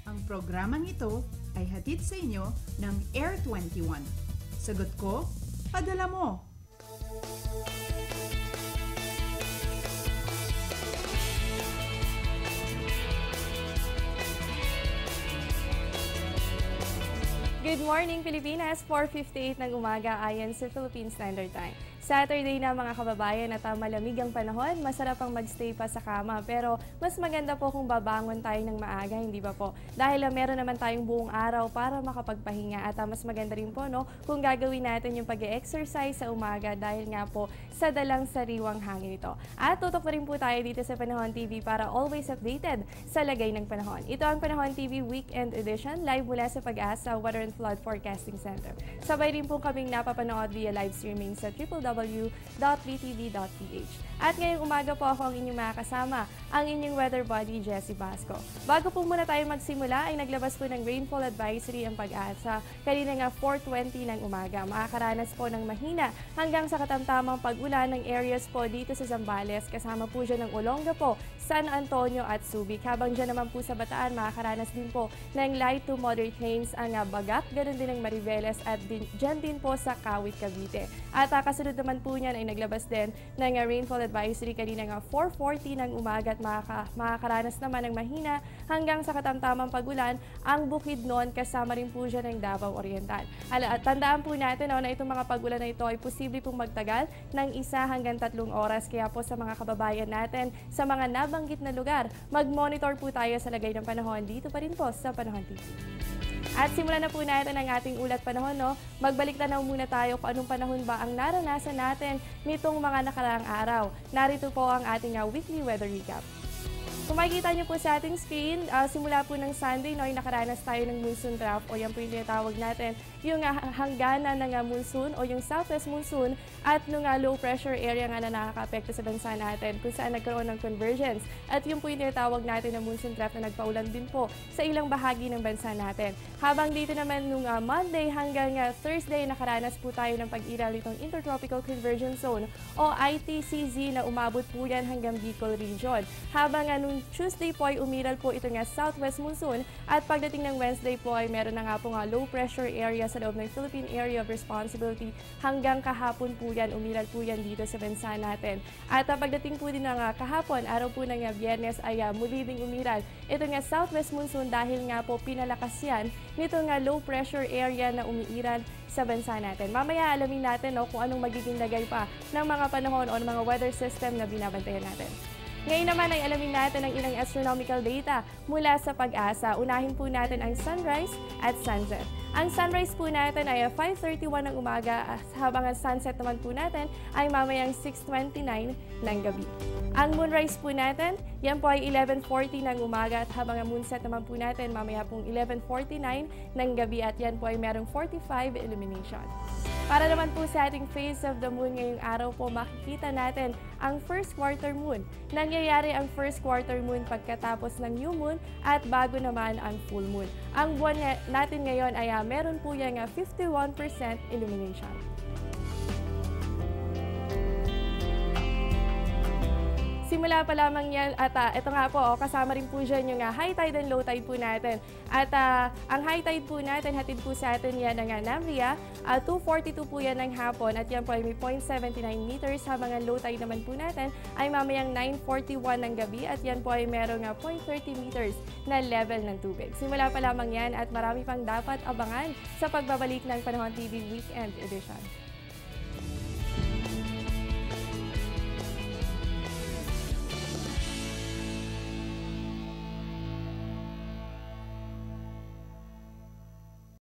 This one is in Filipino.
Ang programang ito ay hatid sa inyo ng Air 21. Sagot ko, padala mo! Good morning, Pilipinas! 4:58 ng umaga ayon sa Philippine Standard Time. Saturday na mga kababayan at malamig ang panahon, masarap ang magstay pa sa kama. Pero mas maganda po kung babangon tayo ng maaga, hindi ba po? Dahil meron naman tayong buong araw para makapagpahinga at mas maganda rin po kung gagawin natin yung pag-exercise sa umaga dahil nga po sa dalang sariwang hangin ito. At tutok na rin po tayo dito sa Panahon TV para always updated sa lagay ng panahon. Ito ang Panahon TV Weekend Edition, live mula sa Pag-asa Weather and Flood Forecasting Center. Sabay rin po kaming napapanood via live streaming sa www.btv.ph. At ngayong umaga po ako ang inyong makakasama, ang inyong weather buddy, Jessie Basco. Bago po muna tayo magsimula, ay naglabas po ng rainfall advisory ang Pag-asa. Kanina nga 4:20 ng umaga, makakaranas po ng mahina hanggang sa katamtamang pag-ulan ng areas po dito sa Zambales. Kasama po dyan ng Olongapo, San Antonio at Subic. Habang dyan naman po sa Bataan, makakaranas din po ng light to moderate rains ang Bagak, ganoon din ang Mariveles at dyan din po sa Kawit, Cavite. At kasunod naman po niyan ay naglabas din ng rainfall advisory kanina nga 4:40 ng umaga at makakaranas naman ng mahina hanggang sa katamtamang pag-ulan ang Bukidnon, kasama rin po dyan ng Davao Oriental. At tandaan po natin na itong mga pag-ulan na ito ay posible pong magtagal ng 1 hanggang 3 oras. Kaya po sa mga kababayan natin sa mga nabanggit na lugar, mag-monitor po tayo sa lagay ng panahon dito pa rin po sa Panahon TV. At simulan na po natin ang ating ulat panahon. Magbalik tanaw muna tayo kung anong panahon ba ang naranasan natin nitong mga nakaraang araw. Narito po ang ating weekly weather recap. Kung makikita niyo po sa ating screen, simula po ng Sunday, ay nakaranas tayo ng monsoon trough o yan po yung tinatawag natin, yung hangganan ng monsoon o yung southwest monsoon at nung low pressure area nga na nakaka-apekto sa bansa natin kung saan nagkaroon ng convergence. At yung po yung tinatawag natin ng monsoon trough na nagpaulan din po sa ilang bahagi ng bansa natin. Habang dito naman nung Monday hanggang Thursday, nakaranas po tayo ng pag-iral nitong Intertropical Convergence Zone o ITCZ na umabot po yan hanggang Bicol Region. Habang nung Tuesday po ay umiral po ito nga southwest monsoon at pagdating ng Wednesday po ay meron na nga po low pressure area sa loob ng Philippine Area of Responsibility hanggang kahapon po yan, umiral po yan dito sa bansa natin. At pagdating po din ng kahapon, araw po ng Biyernes ay muli ding umiral ito nga southwest monsoon dahil nga po pinalakas yan nito nga low pressure area na umiiral sa bansa natin. Mamaya alamin natin kung anong magiging lagay pa ng mga panahon o ng mga weather system na binabantayan natin. Ngayon naman ay alamin natin ang ilang astronomical data mula sa Pag-asa. Unahin po natin ang sunrise at sunset. Ang sunrise po natin ay 5:31 ng umaga habang ang sunset naman po natin ay mamayang 6:29 ng gabi. Ang moonrise po natin, yan po ay 11:40 ng umaga at habang ang moonset naman po natin mamaya pong 11:49 ng gabi at yan po ay merong 45 illumination. Para naman po sa ating phase of the moon ngayong araw po, makikita natin ang first quarter moon. Nangyayari ang first quarter moon pagkatapos ng new moon at bago naman ang full moon. Ang buwan natin ngayon ay meron po yung 51% illumination. Simula pa lamang yan at ito nga po, kasama rin po dyan yung high tide and low tide po natin. At ang high tide po natin, hatid po sa atin yan ng Namria, 2:42 po yan ng hapon at yan po ay may 0.79 meters habang ang low tide naman po natin ay mamayang 9:41 ng gabi at yan po ay merong 0.30 meters na level ng tubig. Simula pa lamang yan at marami pang dapat abangan sa pagbabalik ng Panahon TV Weekend Edition.